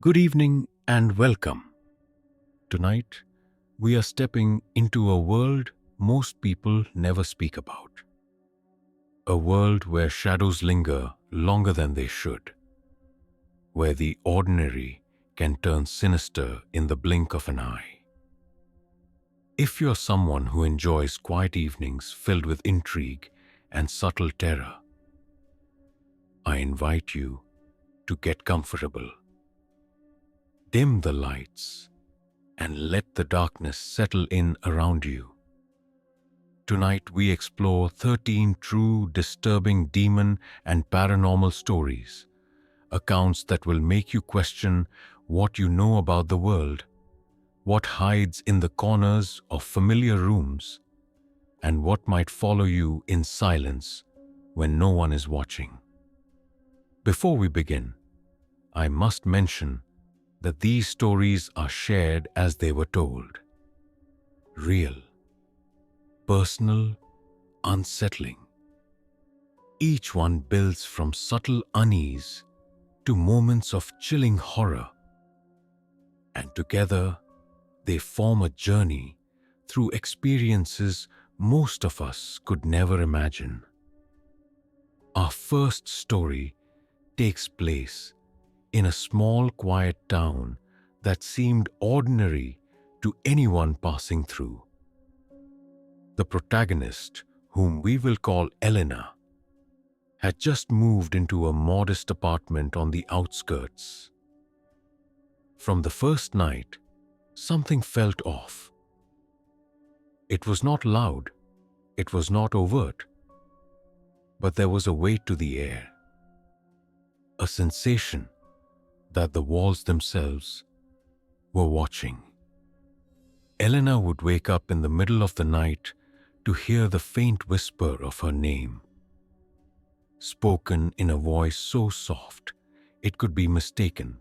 Good evening and welcome. Tonight, we are stepping into a world most people never speak about. A world where shadows linger longer than they should, where the ordinary can turn sinister in the blink of an eye. If you're someone who enjoys quiet evenings filled with intrigue and subtle terror, I invite you to get comfortable. Dim the lights and let the darkness settle in around you. Tonight we explore 13 true, disturbing demon and paranormal stories, accounts that will make you question what you know about the world, what hides in the corners of familiar rooms, and what might follow you in silence when no one is watching. Before we begin, I must mention that these stories are shared as they were told. Real, personal, unsettling. Each one builds from subtle unease to moments of chilling horror, and together they form a journey through experiences most of us could never imagine. Our first story takes place in a small, quiet town that seemed ordinary to anyone passing through. The protagonist, whom we will call Elena, had just moved into a modest apartment on the outskirts. From the first night, something felt off. It was not loud, it was not overt, but there was a weight to the air, a sensation that the walls themselves were watching. Elena would wake up in the middle of the night to hear the faint whisper of her name, spoken in a voice so soft it could be mistaken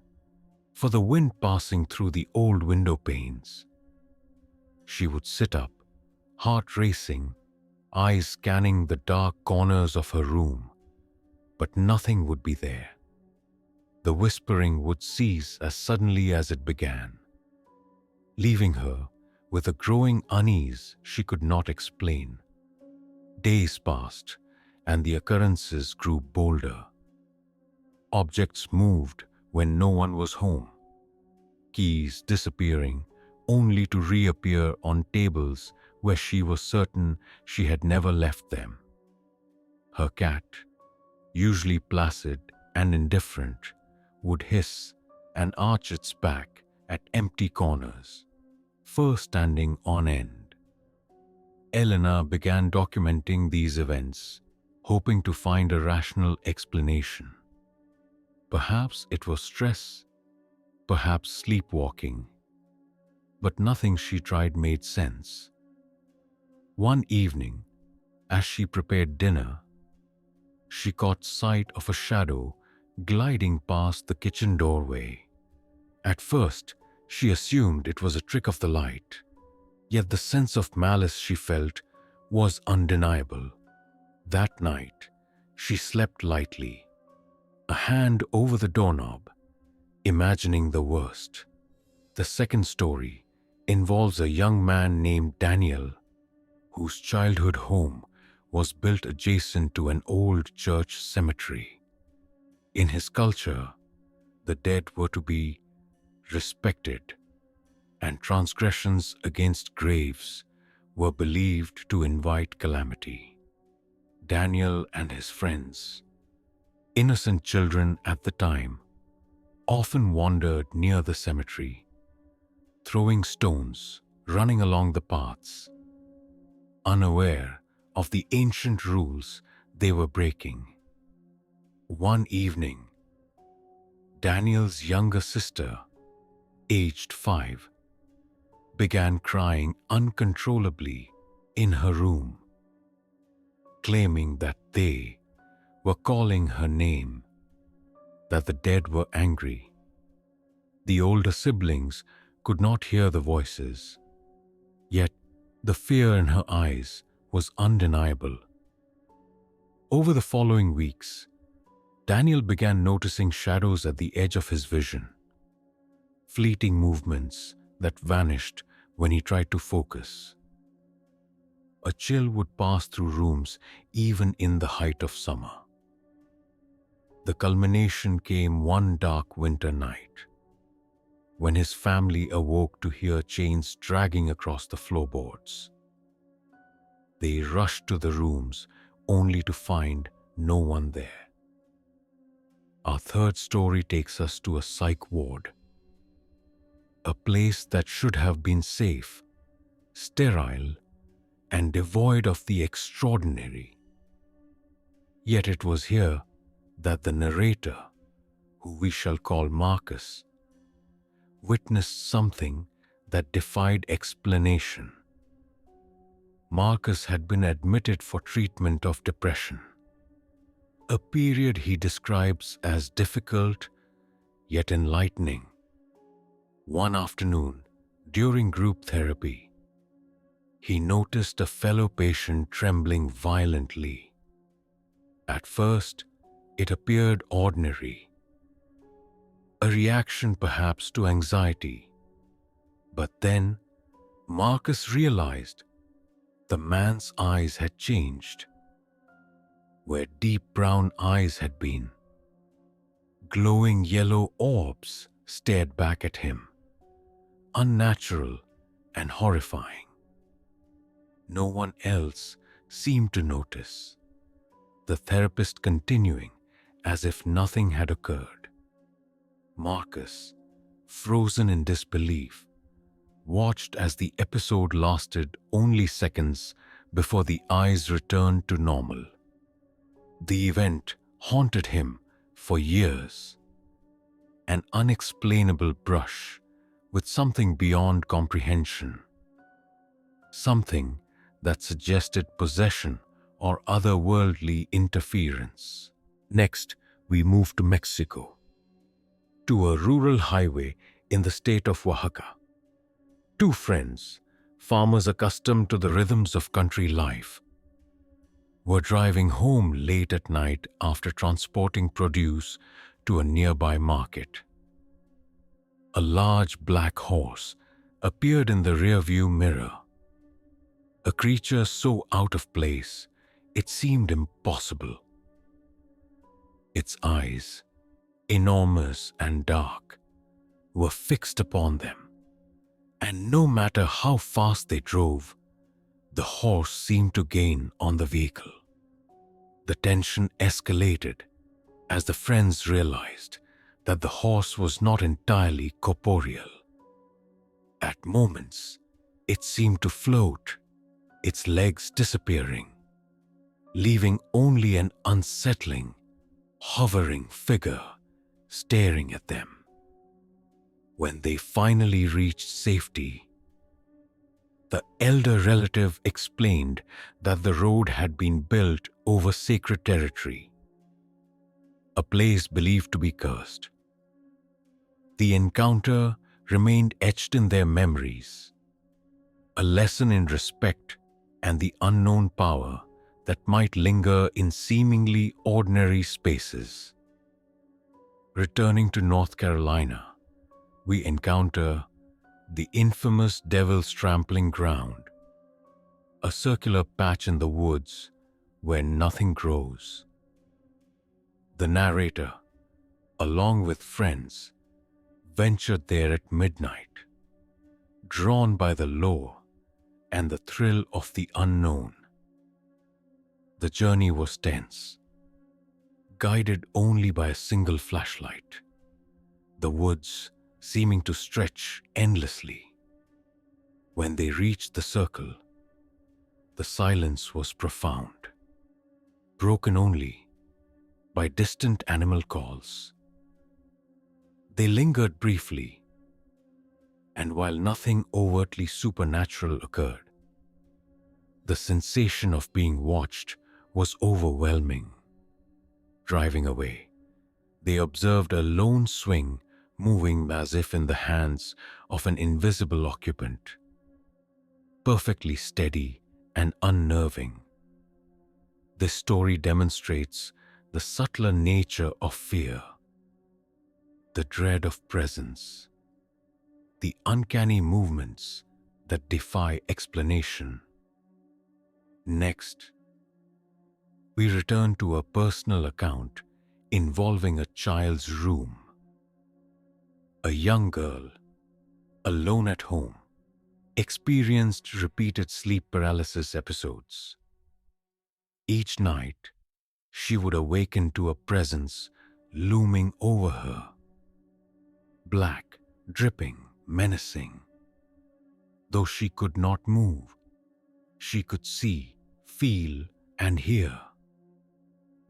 for the wind passing through the old window panes. She would sit up, heart racing, eyes scanning the dark corners of her room, but nothing would be there. The whispering would cease as suddenly as it began, leaving her with a growing unease she could not explain. Days passed, and the occurrences grew bolder. Objects moved when no one was home, keys disappearing only to reappear on tables where she was certain she had never left them. Her cat, usually placid and indifferent, would hiss and arch its back at empty corners, fur standing on end. Elena began documenting these events, hoping to find a rational explanation. Perhaps it was stress, perhaps sleepwalking, but nothing she tried made sense. One evening, as she prepared dinner, she caught sight of a shadow gliding past the kitchen doorway. At first, she assumed it was a trick of the light, yet the sense of malice she felt was undeniable. That night, she slept lightly, a hand over the doorknob, imagining the worst. The second story involves a young man named Daniel, whose childhood home was built adjacent to an old church cemetery. In his culture, the dead were to be respected, and transgressions against graves were believed to invite calamity. Daniel and his friends, innocent children at the time, often wandered near the cemetery, throwing stones, running along the paths, unaware of the ancient rules they were breaking. One evening, Daniel's younger sister, aged 5, began crying uncontrollably in her room, claiming that they were calling her name, that the dead were angry. The older siblings could not hear the voices, yet the fear in her eyes was undeniable. Over the following weeks, Daniel began noticing shadows at the edge of his vision. fleeting movements that vanished when he tried to focus. A chill would pass through rooms even in the height of summer. The culmination came one dark winter night, when his family awoke to hear chains dragging across the floorboards. They rushed to the rooms only to find no one there. Our third story takes us to a psych ward, a place that should have been safe, sterile, and devoid of the extraordinary. Yet it was here that the narrator, who we shall call Marcus, witnessed something that defied explanation. Marcus had been admitted for treatment of depression, a period he describes as difficult yet enlightening. One afternoon, during group therapy, he noticed a fellow patient trembling violently. At first, it appeared ordinary, a reaction perhaps to anxiety. But then, Marcus realized the man's eyes had changed. Where deep brown eyes had been, glowing yellow orbs stared back at him, unnatural and horrifying. No one else seemed to notice, the therapist continuing as if nothing had occurred. Marcus, frozen in disbelief, watched as the episode lasted only seconds before the eyes returned to normal. The event haunted him for years, an unexplainable brush with something beyond comprehension, something that suggested possession or otherworldly interference. Next, we move to Mexico, to a rural highway in the state of Oaxaca. Two friends, farmers accustomed to the rhythms of country life, were driving home late at night after transporting produce to a nearby market. A large black horse appeared in the rearview mirror, a creature so out of place it seemed impossible. Its eyes, enormous and dark, were fixed upon them, and no matter how fast they drove, the horse seemed to gain on the vehicle. The tension escalated as the friends realized that the horse was not entirely corporeal. At moments, it seemed to float, its legs disappearing, leaving only an unsettling, hovering figure staring at them. When they finally reached safety, the elder relative explained that the road had been built over sacred territory, a place believed to be cursed. The encounter remained etched in their memories, a lesson in respect and the unknown power that might linger in seemingly ordinary spaces. Returning to North Carolina, we encounter the infamous Devil's Trampling Ground, a circular patch in the woods where nothing grows. The narrator, along with friends, ventured there at midnight, drawn by the lore and the thrill of the unknown. The journey was tense, guided only by a single flashlight, the woods seeming to stretch endlessly. When they reached the circle, the silence was profound, broken only by distant animal calls. They lingered briefly, and while nothing overtly supernatural occurred, the sensation of being watched was overwhelming. Driving away, they observed a lone swing moving as if in the hands of an invisible occupant, perfectly steady and unnerving. This story demonstrates the subtler nature of fear, the dread of presence, the uncanny movements that defy explanation. Next, we return to a personal account involving a child's room. A young girl, alone at home, experienced repeated sleep paralysis episodes. Each night, she would awaken to a presence looming over her. Black, dripping, menacing. Though she could not move, she could see, feel, and hear.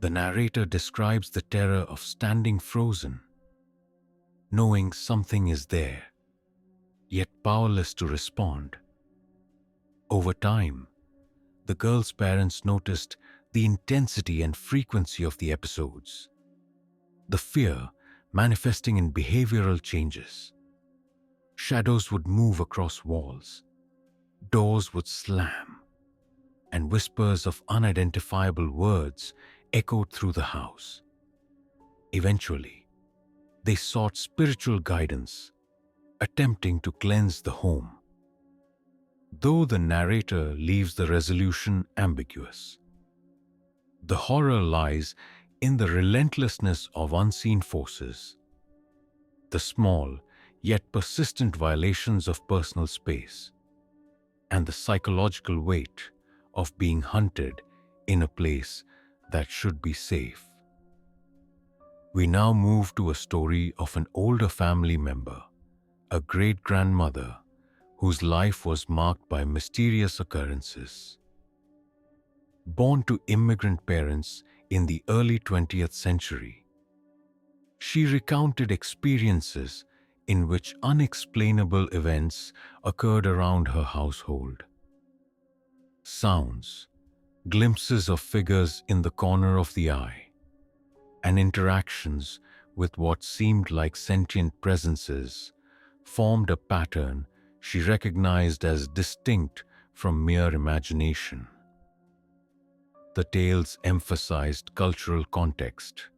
The narrator describes the terror of standing frozen, knowing something is there, yet powerless to respond. Over time, the girl's parents noticed the intensity and frequency of the episodes, the fear manifesting in behavioral changes. Shadows would move across walls, doors would slam, and whispers of unidentifiable words echoed through the house. Eventually, they sought spiritual guidance, attempting to cleanse the home. Though the narrator leaves the resolution ambiguous, the horror lies in the relentlessness of unseen forces, the small yet persistent violations of personal space, and the psychological weight of being hunted in a place that should be safe. We now move to a story of an older family member, a great-grandmother whose life was marked by mysterious occurrences. Born to immigrant parents in the early 20th century, she recounted experiences in which unexplainable events occurred around her household. Sounds, glimpses of figures in the corner of the eye, and interactions with what seemed like sentient presences formed a pattern she recognized as distinct from mere imagination. The tales emphasized cultural context,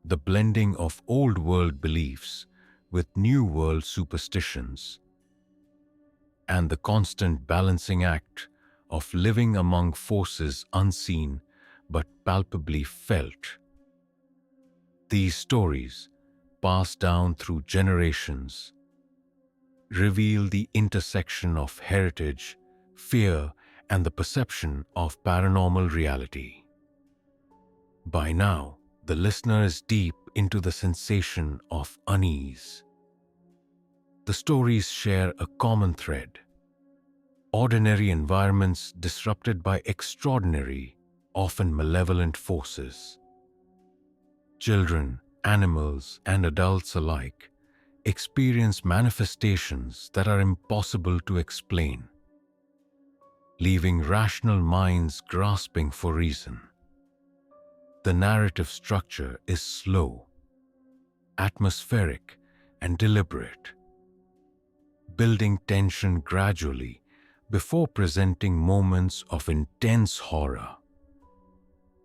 the blending of old-world beliefs with new-world superstitions, and the constant balancing act of living among forces unseen but palpably felt. These stories, passed down through generations, reveal the intersection of heritage, fear, and the perception of paranormal reality. By now, the listener is deep into the sensation of unease. The stories share a common thread: ordinary environments disrupted by extraordinary, often malevolent forces. Children, animals, and adults alike experience manifestations that are impossible to explain, leaving rational minds grasping for reason. The narrative structure is slow, atmospheric, and deliberate, building tension gradually before presenting moments of intense horror.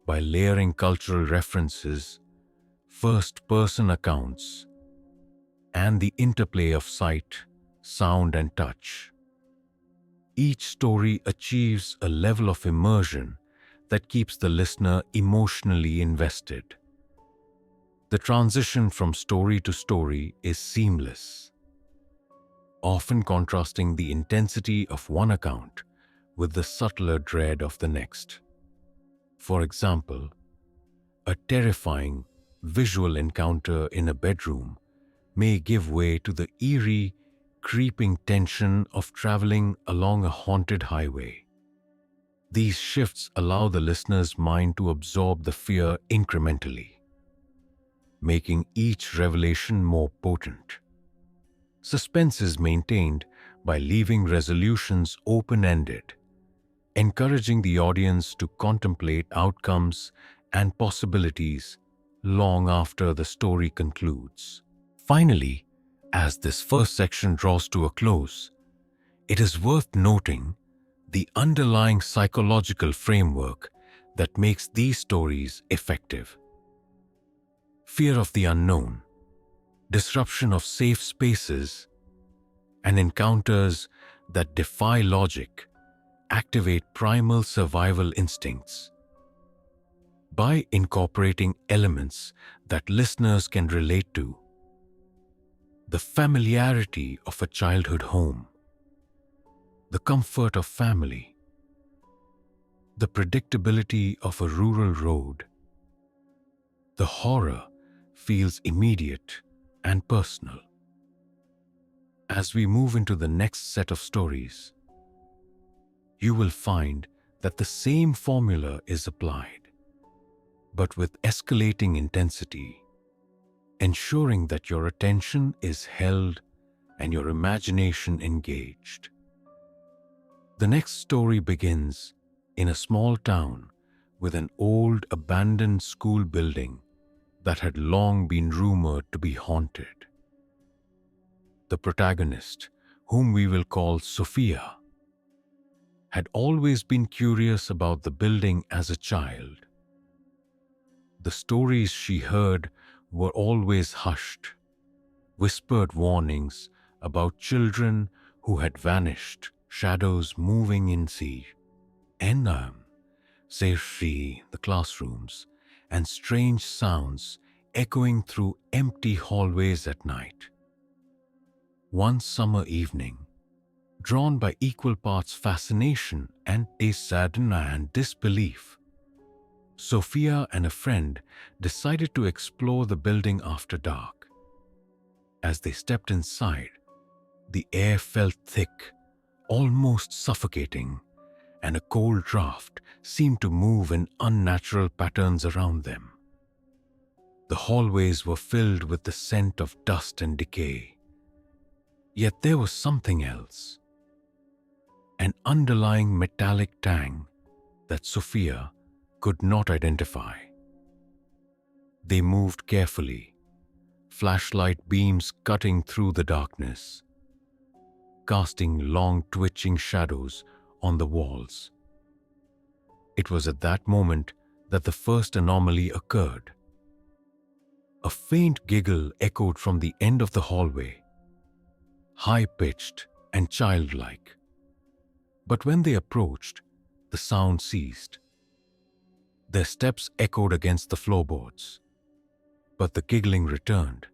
By layering cultural references, first-person accounts, and the interplay of sight, sound, and touch, each story achieves a level of immersion that keeps the listener emotionally invested. The transition from story to story is seamless, often contrasting the intensity of one account with the subtler dread of the next. For example, a terrifying visual encounter in a bedroom may give way to the eerie, creeping tension of traveling along a haunted highway. These shifts allow the listener's mind to absorb the fear incrementally, making each revelation more potent. Suspense is maintained by leaving resolutions open-ended, encouraging the audience to contemplate outcomes and possibilities long after the story concludes. Finally, as this first section draws to a close, it is worth noting the underlying psychological framework that makes these stories effective. Fear of the unknown, disruption of safe spaces, and encounters that defy logic activate primal survival instincts. By incorporating elements that listeners can relate to, the familiarity of a childhood home, the comfort of family, the predictability of a rural road, the horror feels immediate and personal. As we move into the next set of stories, you will find that the same formula is applied, but with escalating intensity, ensuring that your attention is held and your imagination engaged. The next story begins in a small town with an old abandoned school building that had long been rumored to be haunted. The protagonist, whom we will call Sophia, had always been curious about the building as a child. The stories she heard were always hushed, whispered warnings about children who had vanished, shadows moving in the classrooms, and strange sounds echoing through empty hallways at night. One summer evening, drawn by equal parts fascination and disbelief, Sophia and a friend decided to explore the building after dark. As they stepped inside, the air felt thick, almost suffocating, and a cold draft seemed to move in unnatural patterns around them. The hallways were filled with the scent of dust and decay. Yet there was something else, an underlying metallic tang that Sophia could not identify. They moved carefully, flashlight beams cutting through the darkness, casting long twitching shadows on the walls. It was at that moment that the first anomaly occurred. A faint giggle echoed from the end of the hallway, high-pitched and childlike. But when they approached, the sound ceased. Their steps echoed against the floorboards, but the giggling returned,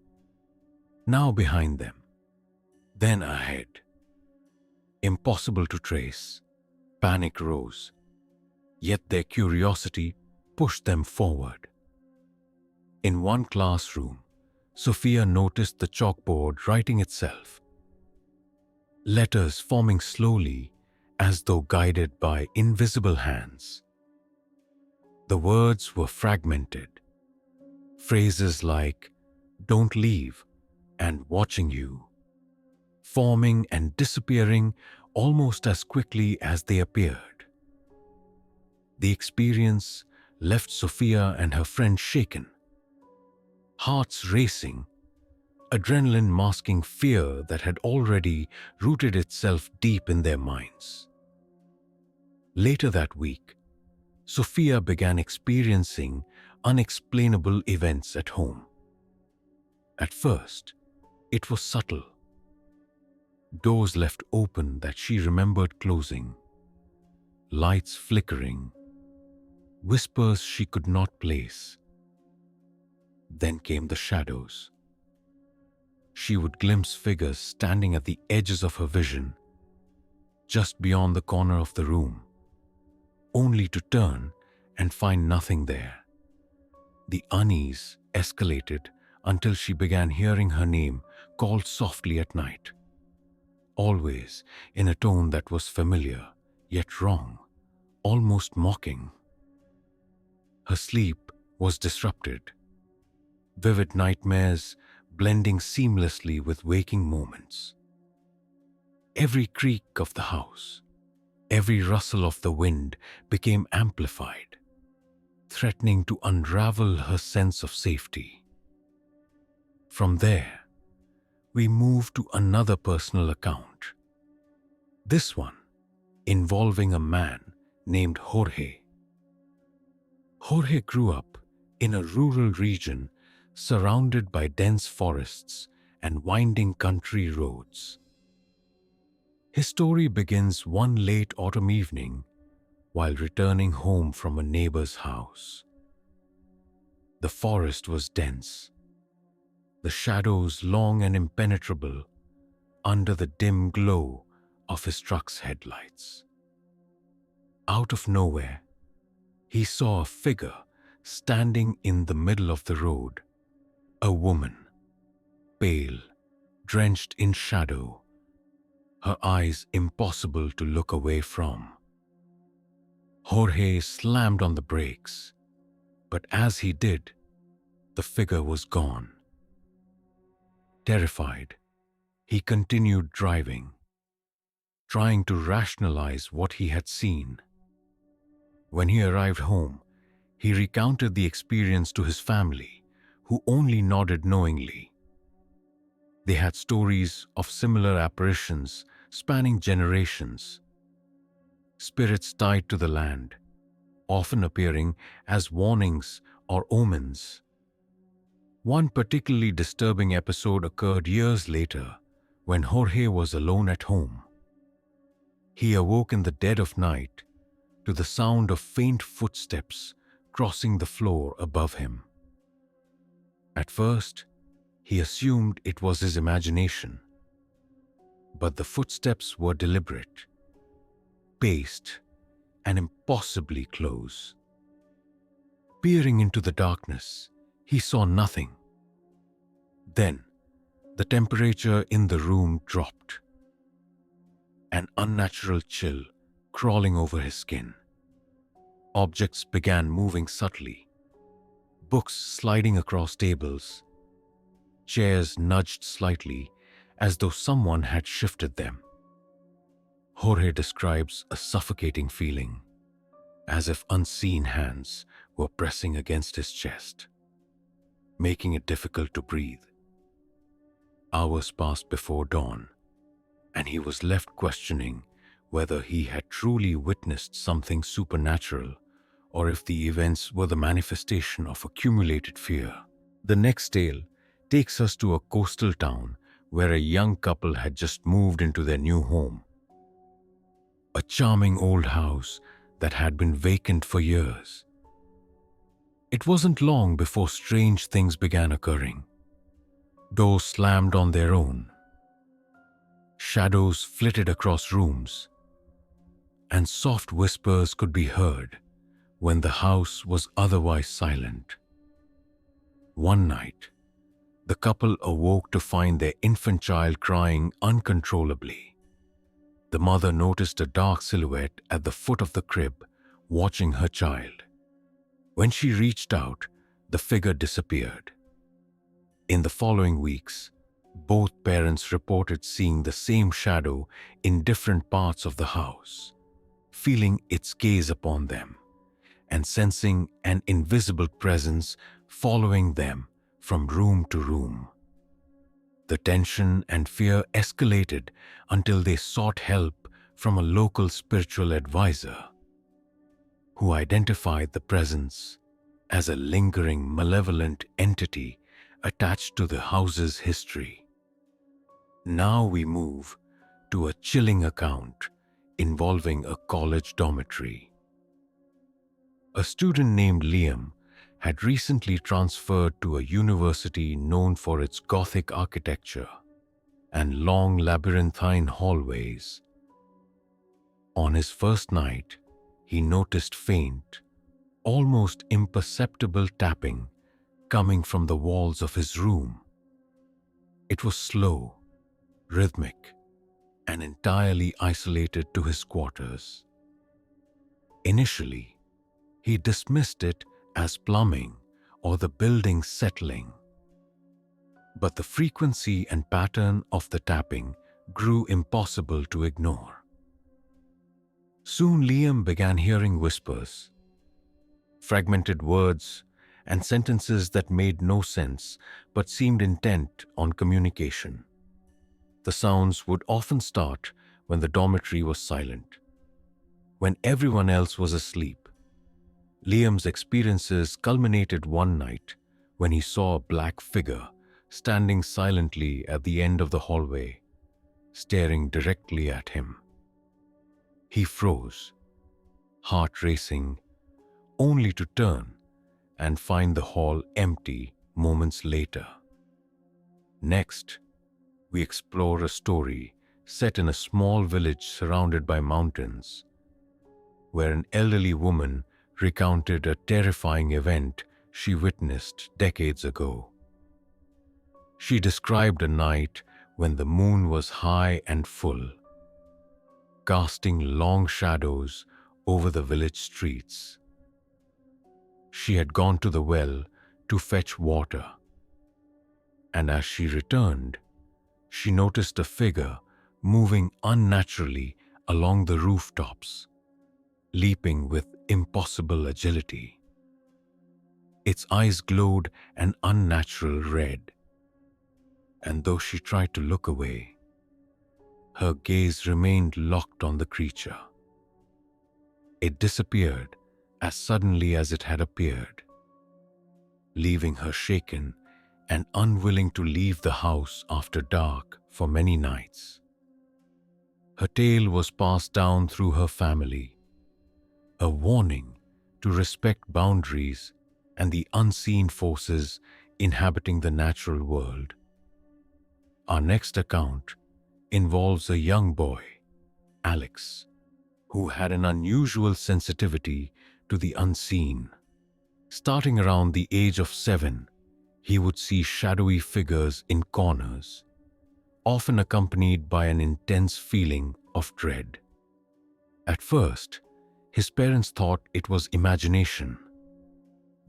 now behind them, then ahead. Impossible to trace, panic rose, yet their curiosity pushed them forward. In one classroom, Sophia noticed the chalkboard writing itself, letters forming slowly as though guided by invisible hands. The words were fragmented. Phrases like, "Don't leave," and "watching you," forming and disappearing almost as quickly as they appeared. The experience left Sophia and her friend shaken, hearts racing, adrenaline masking fear that had already rooted itself deep in their minds. Later that week, Sophia began experiencing unexplainable events at home. At first, it was subtle. Doors left open that she remembered closing, lights flickering, whispers she could not place. Then came the shadows. She would glimpse figures standing at the edges of her vision, just beyond the corner of the room, only to turn and find nothing there. The unease escalated until she began hearing her name called softly at night, always in a tone that was familiar, yet wrong, almost mocking. Her sleep was disrupted, vivid nightmares blending seamlessly with waking moments. Every creak of the house, every rustle of the wind became amplified, threatening to unravel her sense of safety. From there, we move to another personal account. This one involving a man named Jorge. Jorge grew up in a rural region surrounded by dense forests and winding country roads. His story begins one late autumn evening while returning home from a neighbor's house. The forest was dense, the shadows long and impenetrable under the dim glow of his truck's headlights. Out of nowhere, he saw a figure standing in the middle of the road, a woman, pale, drenched in shadow, her eyes impossible to look away from. Jorge slammed on the brakes, but as he did, the figure was gone. Terrified, he continued driving, trying to rationalize what he had seen. When he arrived home, he recounted the experience to his family, who only nodded knowingly. They had stories of similar apparitions spanning generations, spirits tied to the land, often appearing as warnings or omens. One particularly disturbing episode occurred years later when Jorge was alone at home. He awoke in the dead of night to the sound of faint footsteps crossing the floor above him. At first, he assumed it was his imagination, but the footsteps were deliberate, paced, and impossibly close. Peering into the darkness, he saw nothing. Then, the temperature in the room dropped, an unnatural chill crawling over his skin. Objects began moving subtly, books sliding across tables, chairs nudged slightly as though someone had shifted them. Jorge describes a suffocating feeling, as if unseen hands were pressing against his chest, making it difficult to breathe. Hours passed before dawn, and he was left questioning whether he had truly witnessed something supernatural or if the events were the manifestation of accumulated fear. The next tale takes us to a coastal town where a young couple had just moved into their new home. A charming old house that had been vacant for years. It wasn't long before strange things began occurring. Doors slammed on their own. Shadows flitted across rooms, and soft whispers could be heard when the house was otherwise silent. One night, the couple awoke to find their infant child crying uncontrollably. The mother noticed a dark silhouette at the foot of the crib, watching her child. When she reached out, the figure disappeared. In the following weeks, both parents reported seeing the same shadow in different parts of the house, feeling its gaze upon them, and sensing an invisible presence following them from room to room. The tension and fear escalated until they sought help from a local spiritual advisor, who identified the presence as a lingering malevolent entity attached to the house's history. Now we move to a chilling account involving a college dormitory. A student named Liam had recently transferred to a university known for its Gothic architecture and long labyrinthine hallways. On his first night, he noticed faint, almost imperceptible tapping coming from the walls of his room. It was slow, rhythmic, and entirely isolated to his quarters. Initially, he dismissed it as plumbing or the building settling. But the frequency and pattern of the tapping grew impossible to ignore. Soon Liam began hearing whispers, fragmented words, and sentences that made no sense but seemed intent on communication. The sounds would often start when the dormitory was silent, when everyone else was asleep. Liam's experiences culminated one night when he saw a black figure standing silently at the end of the hallway, staring directly at him. He froze, heart racing, only to turn and find the hall empty moments later. Next, we explore a story set in a small village surrounded by mountains, where an elderly woman recounted a terrifying event she witnessed decades ago. She described a night when the moon was high and full, casting long shadows over the village streets. She had gone to the well to fetch water, and as she returned, she noticed a figure moving unnaturally along the rooftops, leaping with impossible agility. Its eyes glowed an unnatural red, and though she tried to look away, her gaze remained locked on the creature. It disappeared as suddenly as it had appeared, leaving her shaken and unwilling to leave the house after dark for many nights. Her tale was passed down through her family, a warning to respect boundaries and the unseen forces inhabiting the natural world. Our next account involves a young boy, Alex, who had an unusual sensitivity to the unseen. Starting around the age of 7, he would see shadowy figures in corners, often accompanied by an intense feeling of dread. At first, his parents thought it was imagination,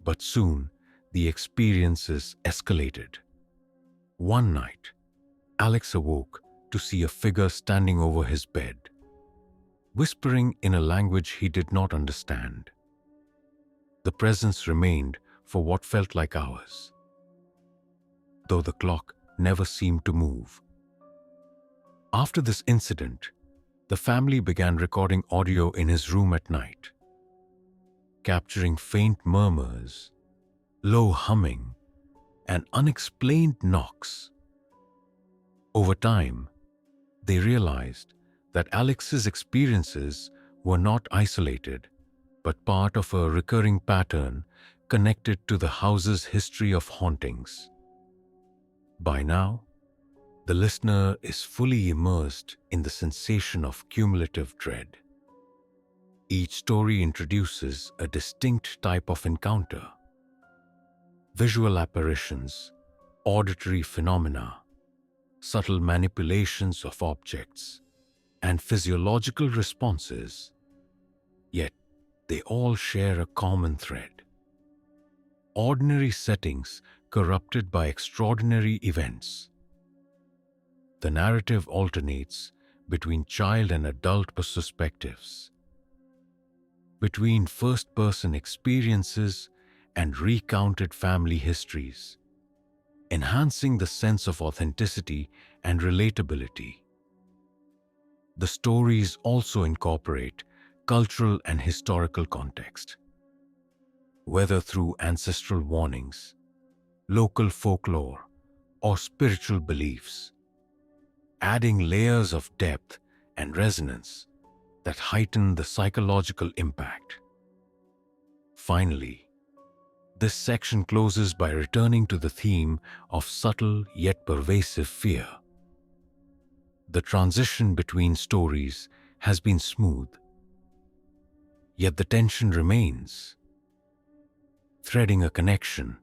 but soon the experiences escalated. One night, Alex awoke to see a figure standing over his bed, whispering in a language he did not understand. The presence remained for what felt like hours, though the clock never seemed to move. After this incident, the family began recording audio in his room at night, capturing faint murmurs, low humming, and unexplained knocks. Over time, they realized that Alex's experiences were not isolated, but part of a recurring pattern connected to the house's history of hauntings. By now, the listener is fully immersed in the sensation of cumulative dread. Each story introduces a distinct type of encounter: visual apparitions, auditory phenomena, subtle manipulations of objects, and physiological responses. Yet, they all share a common thread: ordinary settings corrupted by extraordinary events. The narrative alternates between child and adult perspectives, between first-person experiences and recounted family histories, enhancing the sense of authenticity and relatability. The stories also incorporate cultural and historical context, whether through ancestral warnings, local folklore, or spiritual beliefs, adding layers of depth and resonance that heighten the psychological impact. Finally, this section closes by returning to the theme of subtle yet pervasive fear. The transition between stories has been smooth, yet the tension remains, threading a connection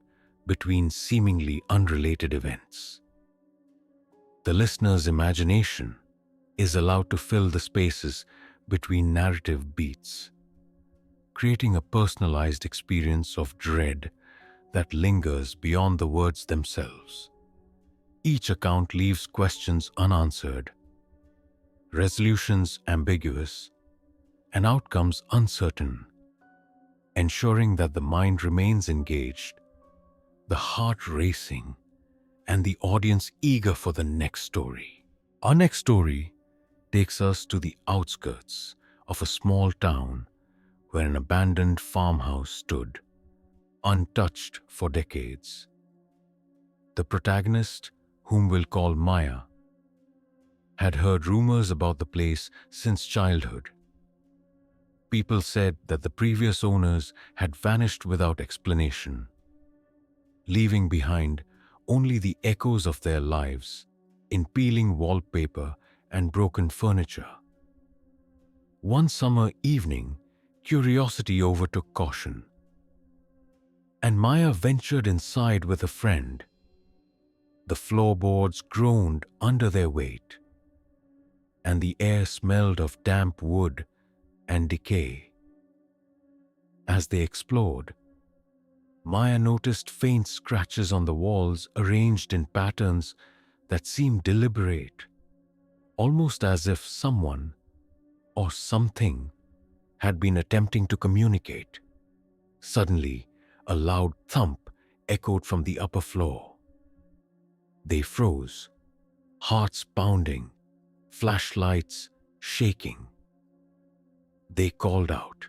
between seemingly unrelated events. The listener's imagination is allowed to fill the spaces between narrative beats, creating a personalized experience of dread that lingers beyond the words themselves. Each account leaves questions unanswered, resolutions ambiguous, and outcomes uncertain, ensuring that the mind remains engaged, the heart racing, and the audience eager for the next story. Our next story takes us to the outskirts of a small town where an abandoned farmhouse stood, untouched for decades. The protagonist, whom we'll call Maya, had heard rumors about the place since childhood. People said that the previous owners had vanished without explanation, leaving behind only the echoes of their lives in peeling wallpaper and broken furniture. One summer evening, curiosity overtook caution, and Maya ventured inside with a friend. The floorboards groaned under their weight, and the air smelled of damp wood and decay. As they explored, Maya noticed faint scratches on the walls arranged in patterns that seemed deliberate, almost as if someone or something had been attempting to communicate. Suddenly, a loud thump echoed from the upper floor. They froze, hearts pounding, flashlights shaking. They called out,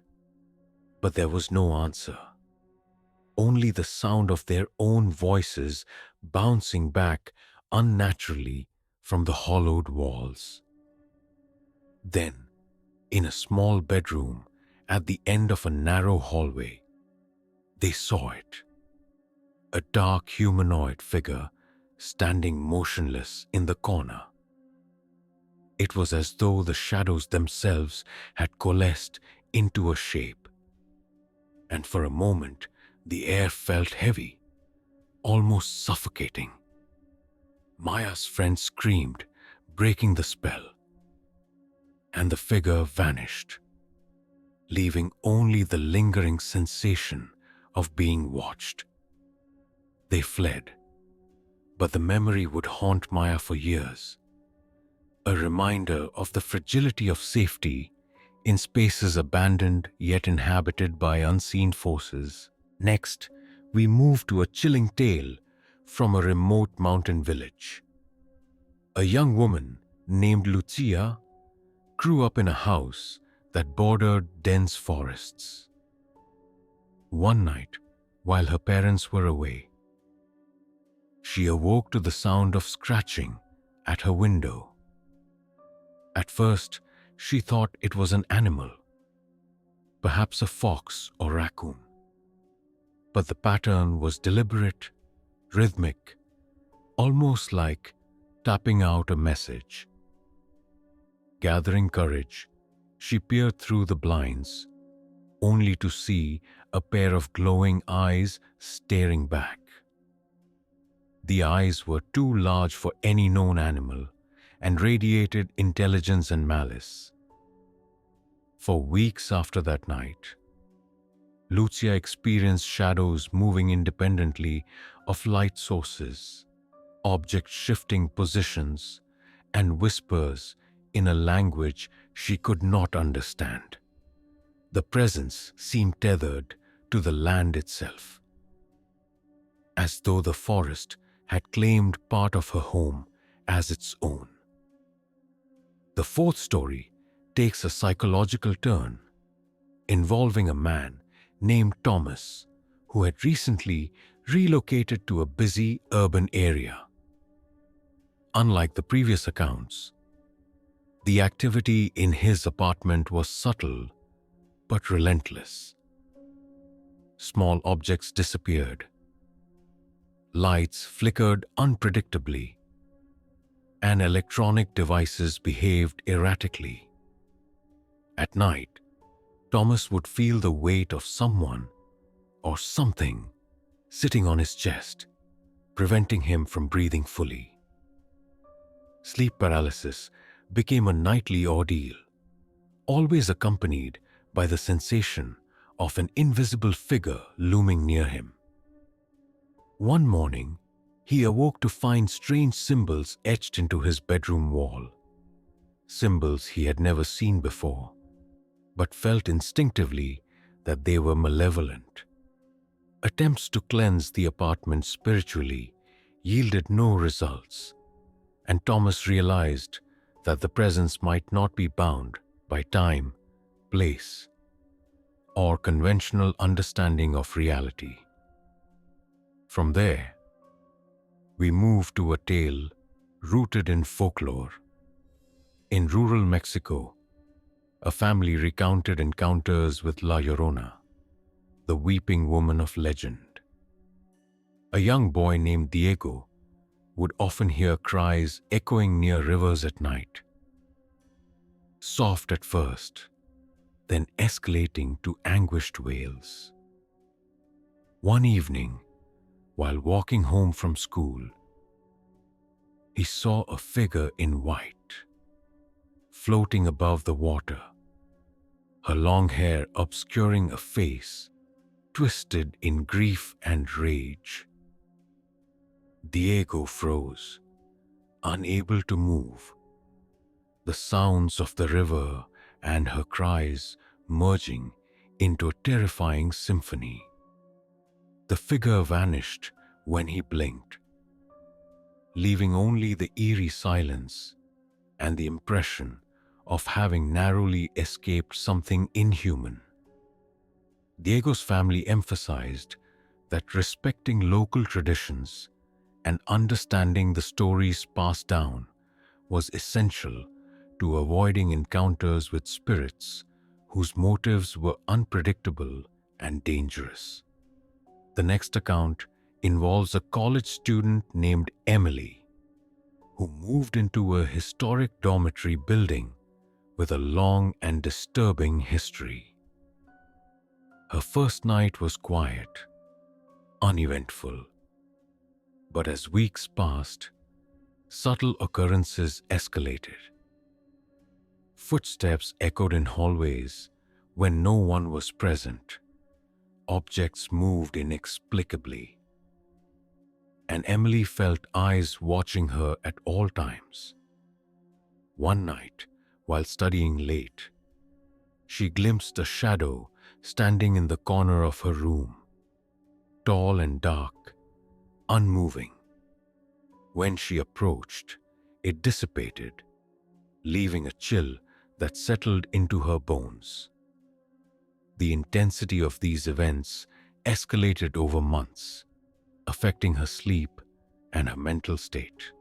but there was no answer. Only the sound of their own voices bouncing back unnaturally from the hollowed walls. Then, in a small bedroom at the end of a narrow hallway, they saw it. A dark humanoid figure standing motionless in the corner. It was as though the shadows themselves had coalesced into a shape. And for a moment, the air felt heavy, almost suffocating. Maya's friend screamed, breaking the spell, and the figure vanished, leaving only the lingering sensation of being watched. They fled, but the memory would haunt Maya for years, a reminder of the fragility of safety in spaces abandoned yet inhabited by unseen forces. Next, we move to a chilling tale from a remote mountain village. A young woman named Lucia grew up in a house that bordered dense forests. One night, while her parents were away, she awoke to the sound of scratching at her window. At first, she thought it was an animal, perhaps a fox or raccoon. But the pattern was deliberate, rhythmic, almost like tapping out a message. Gathering courage, she peered through the blinds, only to see a pair of glowing eyes staring back. The eyes were too large for any known animal and radiated intelligence and malice. For weeks after that night, Lucia experienced shadows moving independently of light sources, objects shifting positions, and whispers in a language she could not understand. The presence seemed tethered to the land itself, as though the forest had claimed part of her home as its own. The fourth story takes a psychological turn, involving a man named Thomas, who had recently relocated to a busy urban area. Unlike the previous accounts, the activity in his apartment was subtle but relentless. Small objects disappeared. Lights flickered unpredictably, and electronic devices behaved erratically. At night, Thomas would feel the weight of someone or something sitting on his chest, preventing him from breathing fully. Sleep paralysis became a nightly ordeal, always accompanied by the sensation of an invisible figure looming near him. One morning, he awoke to find strange symbols etched into his bedroom wall. Symbols he had never seen before, but felt instinctively that they were malevolent. Attempts to cleanse the apartment spiritually yielded no results, and Thomas realized that the presence might not be bound by time, place, or conventional understanding of reality. From there, we move to a tale rooted in folklore, In rural Mexico, a family recounted encounters with La Llorona, the weeping woman of legend. A young boy named Diego would often hear cries echoing near rivers at night, soft at first, then escalating to anguished wails. One evening, while walking home from school, he saw a figure in white, floating above the water, her long hair obscuring a face twisted in grief and rage. Diego froze, unable to move, the sounds of the river and her cries merging into a terrifying symphony. The figure vanished when he blinked, leaving only the eerie silence and the impression of having narrowly escaped something inhuman. Diego's family emphasized that respecting local traditions and understanding the stories passed down was essential to avoiding encounters with spirits whose motives were unpredictable and dangerous. The next account involves a college student named Emily, who moved into a historic dormitory building with a long and disturbing history. Her first night was quiet, uneventful, but as weeks passed, subtle occurrences escalated. Footsteps echoed in hallways when no one was present. Objects moved inexplicably, and Emily felt eyes watching her at all times. One night, while studying late, she glimpsed a shadow standing in the corner of her room, tall and dark, unmoving. When she approached, it dissipated, leaving a chill that settled into her bones. The intensity of these events escalated over months, affecting her sleep and her mental state.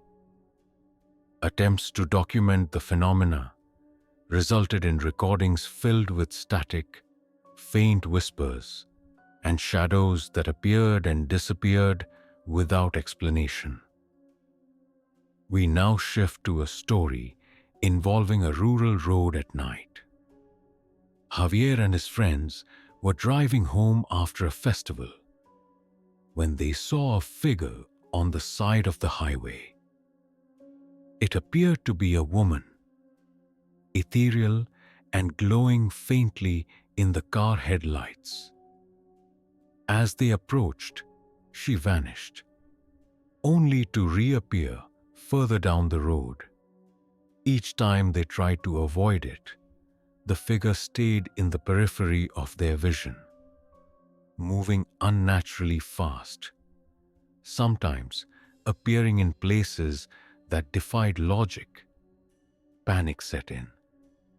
Attempts to document the phenomena resulted in recordings filled with static, faint whispers, and shadows that appeared and disappeared without explanation. We now shift to a story involving a rural road at night. Javier and his friends were driving home after a festival when they saw a figure on the side of the highway. It appeared to be a woman, ethereal and glowing faintly in the car headlights. As they approached, she vanished, only to reappear further down the road. Each time they tried to avoid it, the figure stayed in the periphery of their vision, moving unnaturally fast, sometimes appearing in places that defied logic. Panic set in,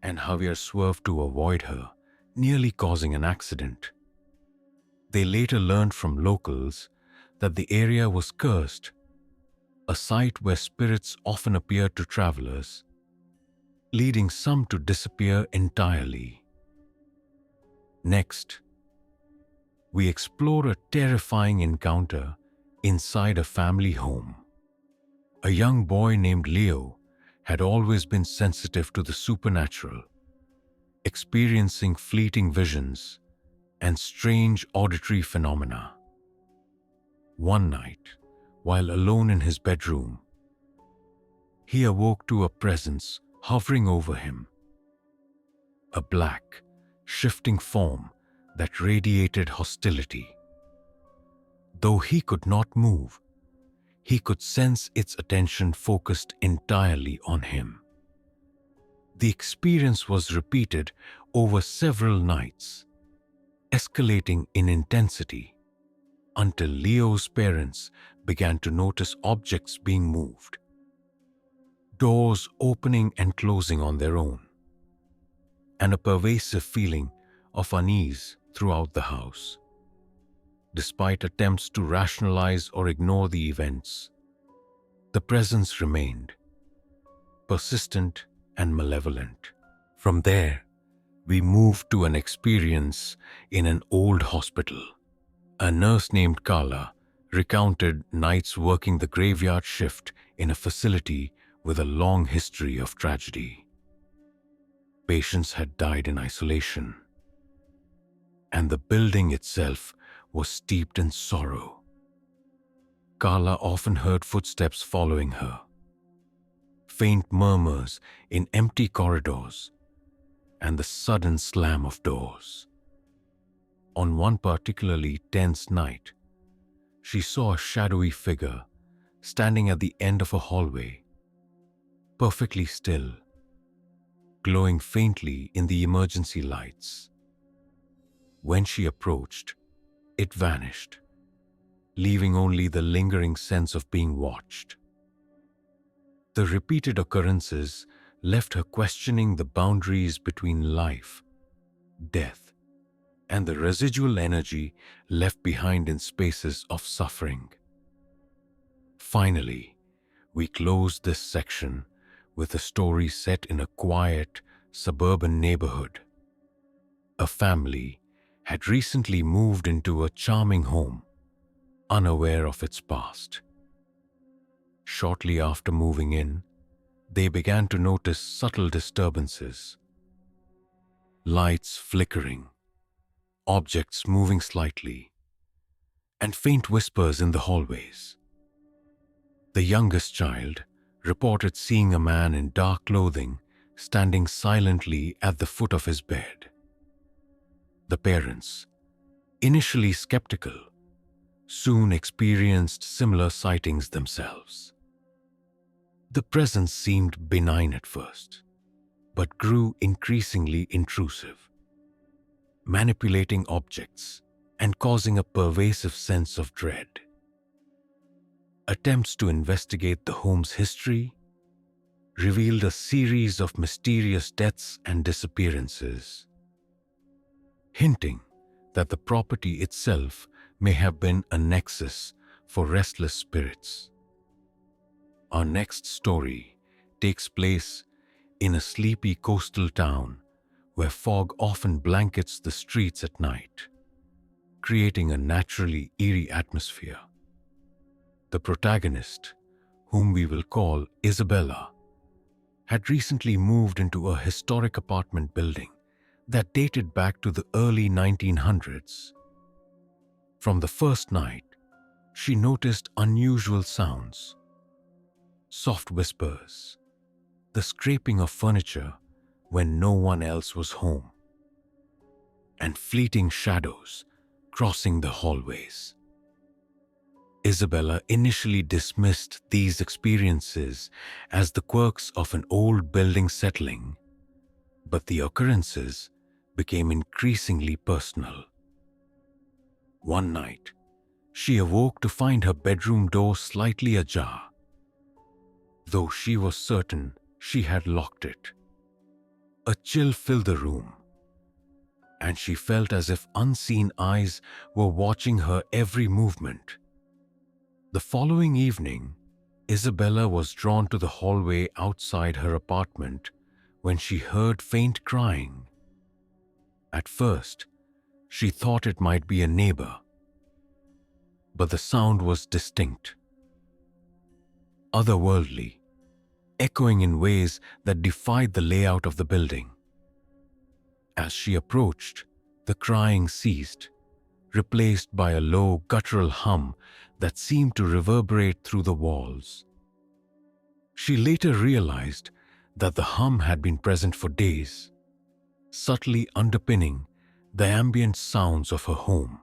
and Javier swerved to avoid her, nearly causing an accident. They later learned from locals that the area was cursed, a site where spirits often appeared to travelers, leading some to disappear entirely. Next, we explore a terrifying encounter inside a family home. A young boy named Leo had always been sensitive to the supernatural, experiencing fleeting visions and strange auditory phenomena. One night, while alone in his bedroom, he awoke to a presence hovering over him, a black, shifting form that radiated hostility. Though he could not move, he could sense its attention focused entirely on him. The experience was repeated over several nights, escalating in intensity until Leo's parents began to notice objects being moved, doors opening and closing on their own, and a pervasive feeling of unease throughout the house. Despite attempts to rationalize or ignore the events, the presence remained, persistent and malevolent. From there, we moved to an experience in an old hospital. A nurse named Carla recounted nights working the graveyard shift in a facility with a long history of tragedy. Patients had died in isolation, and the building itself was steeped in sorrow. Carla often heard footsteps following her, faint murmurs in empty corridors, and the sudden slam of doors. On one particularly tense night, she saw a shadowy figure standing at the end of a hallway, perfectly still, glowing faintly in the emergency lights. When she approached, it vanished, leaving only the lingering sense of being watched. The repeated occurrences left her questioning the boundaries between life, death, and the residual energy left behind in spaces of suffering. Finally, we closed this section with a story set in a quiet, suburban neighborhood. A family had recently moved into a charming home, unaware of its past. Shortly after moving in, they began to notice subtle disturbances. Lights flickering, objects moving slightly, and faint whispers in the hallways. The youngest child reported seeing a man in dark clothing standing silently at the foot of his bed. The parents, initially skeptical, soon experienced similar sightings themselves. The presence seemed benign at first, but grew increasingly intrusive, manipulating objects and causing a pervasive sense of dread. Attempts to investigate the home's history revealed a series of mysterious deaths and disappearances, hinting that the property itself may have been a nexus for restless spirits. Our next story takes place in a sleepy coastal town where fog often blankets the streets at night, creating a naturally eerie atmosphere. The protagonist, whom we will call Isabella, had recently moved into a historic apartment building that dated back to the early 1900s. From the first night, she noticed unusual sounds, soft whispers, the scraping of furniture when no one else was home, and fleeting shadows crossing the hallways. Isabella initially dismissed these experiences as the quirks of an old building settling, but the occurrences became increasingly personal. One night, she awoke to find her bedroom door slightly ajar, though she was certain she had locked it. A chill filled the room, and she felt as if unseen eyes were watching her every movement. The following evening, Isabella was drawn to the hallway outside her apartment when she heard faint crying. At first, she thought it might be a neighbor, but the sound was distinct, otherworldly, echoing in ways that defied the layout of the building. As she approached, the crying ceased, replaced by a low, guttural hum that seemed to reverberate through the walls. She later realized that the hum had been present for days, subtly underpinning the ambient sounds of her home.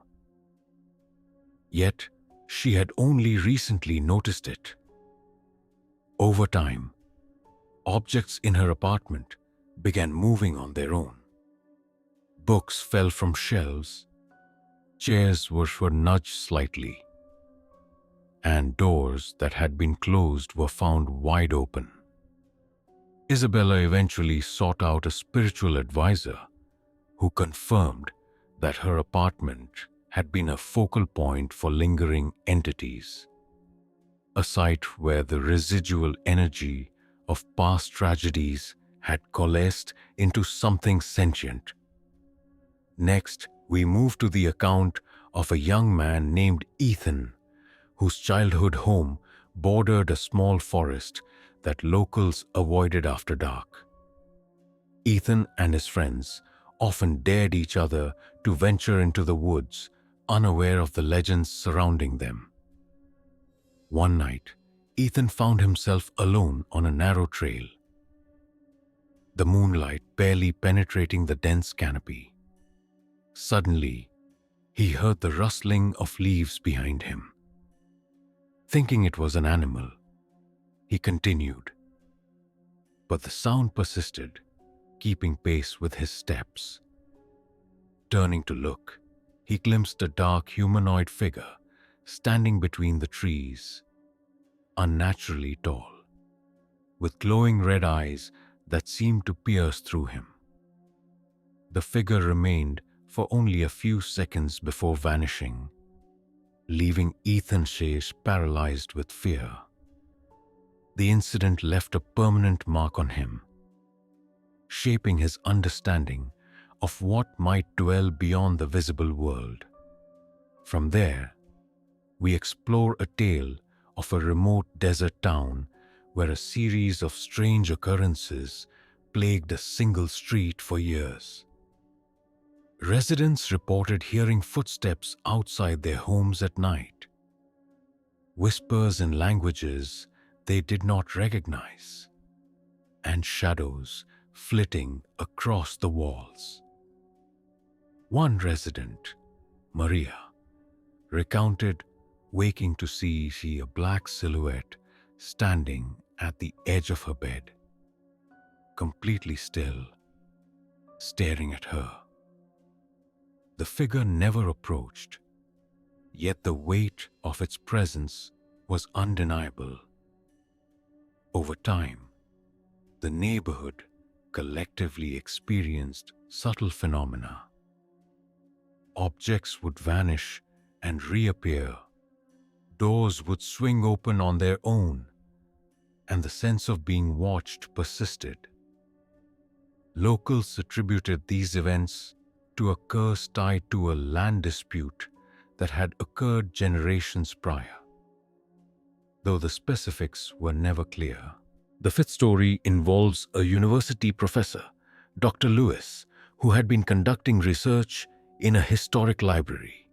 Yet, she had only recently noticed it. Over time, objects in her apartment began moving on their own. Books fell from shelves, chairs were nudged slightly, and doors that had been closed were found wide open. Isabella eventually sought out a spiritual advisor who confirmed that her apartment had been a focal point for lingering entities, a site where the residual energy of past tragedies had coalesced into something sentient. Next, we move to the account of a young man named Ethan, whose childhood home bordered a small forest that locals avoided after dark. Ethan and his friends often dared each other to venture into the woods, unaware of the legends surrounding them. One night, Ethan found himself alone on a narrow trail, the moonlight barely penetrating the dense canopy. Suddenly, he heard the rustling of leaves behind him. Thinking it was an animal, he continued. But the sound persisted, keeping pace with his steps. Turning to look, he glimpsed a dark humanoid figure standing between the trees, unnaturally tall, with glowing red eyes that seemed to pierce through him. The figure remained for only a few seconds before vanishing, leaving Ethan Chase paralyzed with fear. The incident left a permanent mark on him, shaping his understanding of what might dwell beyond the visible world. From there, we explore a tale of a remote desert town where a series of strange occurrences plagued a single street for years. Residents reported hearing footsteps outside their homes at night, whispers in languages they did not recognize, and shadows flitting across the walls. One resident, Maria, recounted waking to see a black silhouette standing at the edge of her bed, completely still, staring at her. The figure never approached, yet the weight of its presence was undeniable. Over time, the neighborhood collectively experienced subtle phenomena. Objects would vanish and reappear. Doors would swing open on their own, and the sense of being watched persisted. Locals attributed these events to a curse tied to a land dispute that had occurred generations prior, though the specifics were never clear. The fifth story involves a university professor, Dr. Lewis, who had been conducting research in a historic library.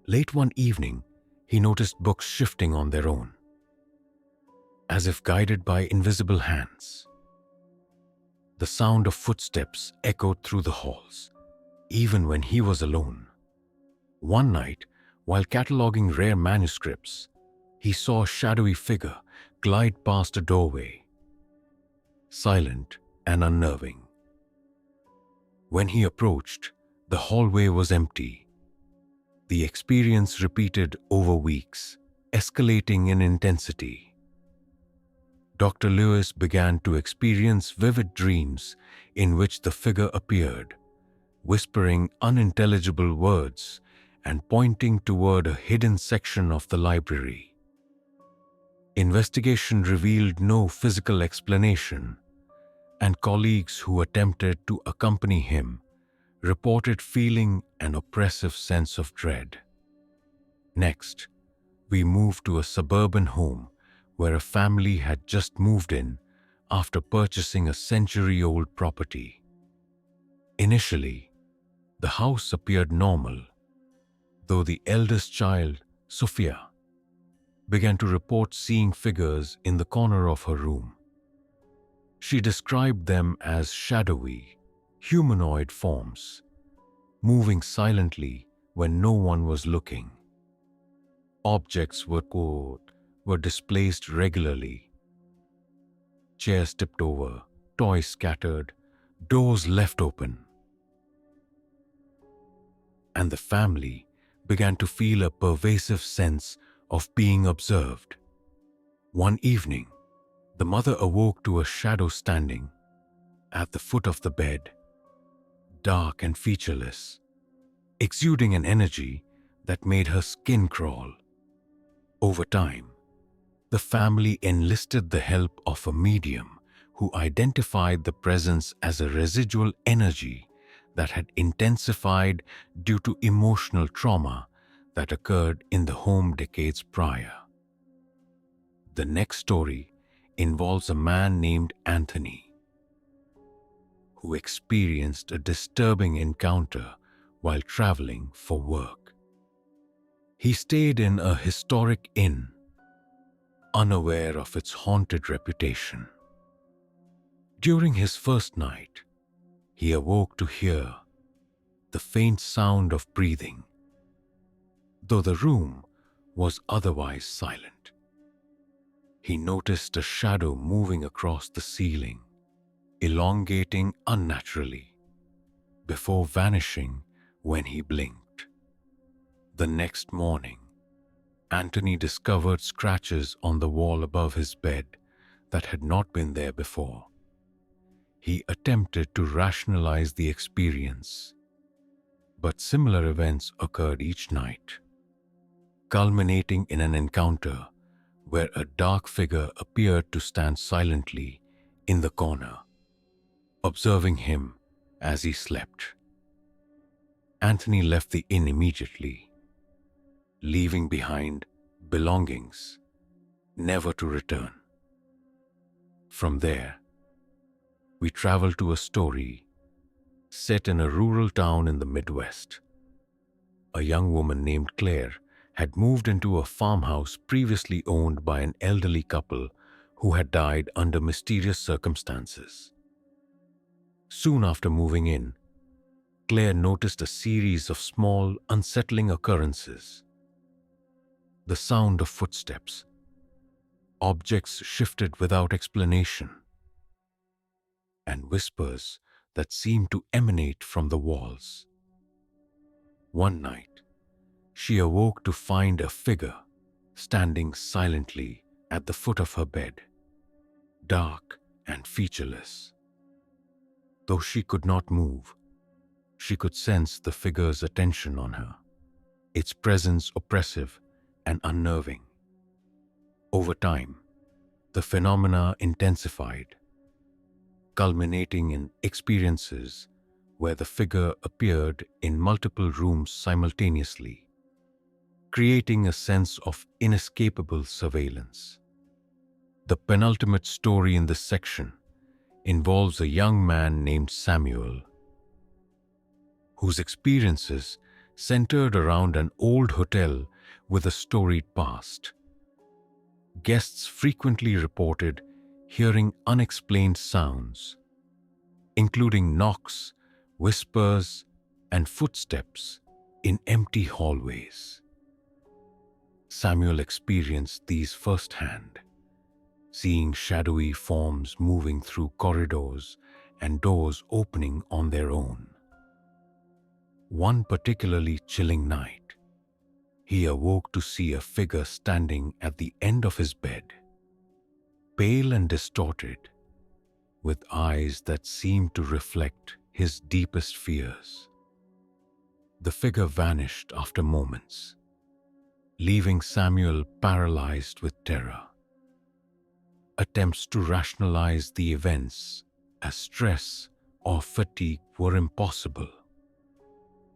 Late one evening, he noticed books shifting on their own, as if guided by invisible hands. The sound of footsteps echoed through the halls, even when he was alone. One night, while cataloging rare manuscripts, he saw a shadowy figure glide past a doorway, silent and unnerving. When he approached, the hallway was empty. The experience repeated over weeks, escalating in intensity. Dr. Lewis began to experience vivid dreams in which the figure appeared, whispering unintelligible words and pointing toward a hidden section of the library. Investigation revealed no physical explanation, and colleagues who attempted to accompany him reported feeling an oppressive sense of dread. Next, we moved to a suburban home where a family had just moved in after purchasing a century-old property. Initially, the house appeared normal, though the eldest child, Sophia, began to report seeing figures in the corner of her room. She described them as shadowy, humanoid forms, moving silently when no one was looking. Objects were displaced regularly. Chairs tipped over, toys scattered, doors left open. And the family began to feel a pervasive sense of being observed. One evening, the mother awoke to a shadow standing at the foot of the bed, dark and featureless, exuding an energy that made her skin crawl. Over time, the family enlisted the help of a medium who identified the presence as a residual energy that had intensified due to emotional trauma that occurred in the home decades prior. The next story involves a man named Anthony, who experienced a disturbing encounter while traveling for work. He stayed in a historic inn, unaware of its haunted reputation. During his first night, he awoke to hear the faint sound of breathing, though the room was otherwise silent. He noticed a shadow moving across the ceiling, elongating unnaturally, before vanishing when he blinked. The next morning, Anthony discovered scratches on the wall above his bed that had not been there before. He attempted to rationalize the experience, but similar events occurred each night, culminating in an encounter where a dark figure appeared to stand silently in the corner, observing him as he slept. Anthony left the inn immediately, leaving behind belongings, never to return. From there, we travel to a story set in a rural town in the Midwest. A young woman named Claire had moved into a farmhouse previously owned by an elderly couple who had died under mysterious circumstances. Soon after moving in, Claire noticed a series of small, unsettling occurrences. The sound of footsteps, objects shifted without explanation, and whispers that seemed to emanate from the walls. One night, she awoke to find a figure standing silently at the foot of her bed, dark and featureless. Though she could not move, she could sense the figure's attention on her, its presence oppressive and unnerving. Over time, the phenomena intensified, culminating in experiences where the figure appeared in multiple rooms simultaneously, creating a sense of inescapable surveillance. The penultimate story in this section involves a young man named Samuel, whose experiences centered around an old hotel with a storied past. Guests frequently reported hearing unexplained sounds, including knocks, whispers, and footsteps in empty hallways. Samuel experienced these firsthand, seeing shadowy forms moving through corridors and doors opening on their own. One particularly chilling night, he awoke to see a figure standing at the end of his bed, pale and distorted, with eyes that seemed to reflect his deepest fears. The figure vanished after moments, leaving Samuel paralyzed with terror. Attempts to rationalize the events as stress or fatigue were impossible,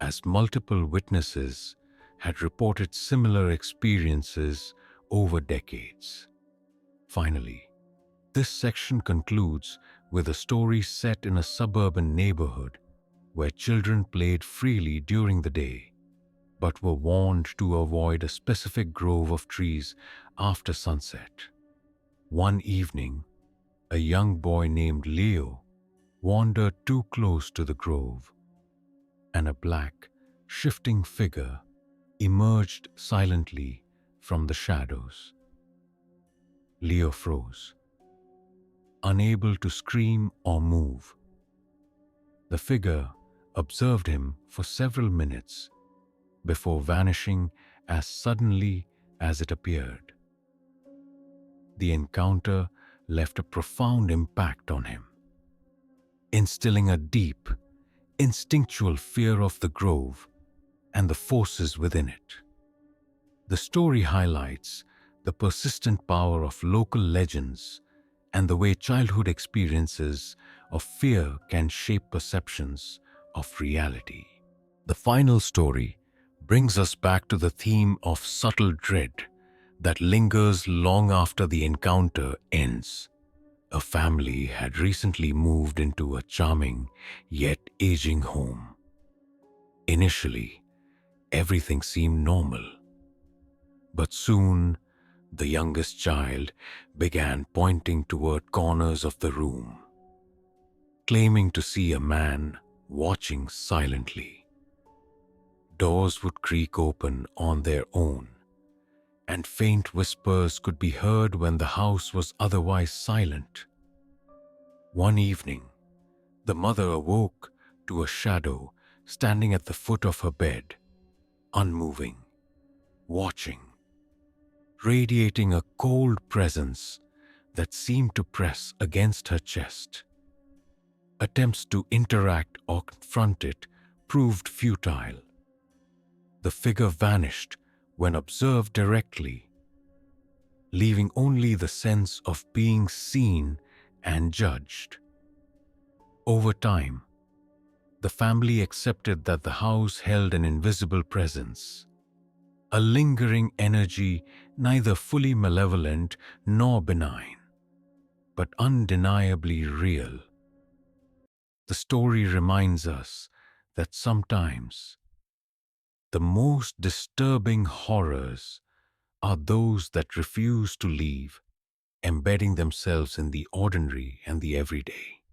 as multiple witnesses had reported similar experiences over decades. Finally, this section concludes with a story set in a suburban neighborhood where children played freely during the day, but were warned to avoid a specific grove of trees after sunset. One evening, a young boy named Leo wandered too close to the grove, and a black, shifting figure emerged silently from the shadows. Leo froze, unable to scream or move. The figure observed him for several minutes before vanishing as suddenly as it appeared. The encounter left a profound impact on him, instilling a deep, instinctual fear of the grove and the forces within it. The story highlights the persistent power of local legends and the way childhood experiences of fear can shape perceptions of reality. The final story brings us back to the theme of subtle dread that lingers long after the encounter ends. A family had recently moved into a charming yet aging home. Initially, everything seemed normal, but soon the youngest child began pointing toward corners of the room, claiming to see a man watching silently. Doors would creak open on their own, and faint whispers could be heard when the house was otherwise silent. One evening, the mother awoke to a shadow standing at the foot of her bed, unmoving, watching, radiating a cold presence that seemed to press against her chest. Attempts to interact or confront it proved futile. The figure vanished when observed directly, leaving only the sense of being seen and judged. Over time, the family accepted that the house held an invisible presence, a lingering energy neither fully malevolent nor benign, but undeniably real. The story reminds us that sometimes the most disturbing horrors are those that refuse to leave, embedding themselves in the ordinary and the everyday.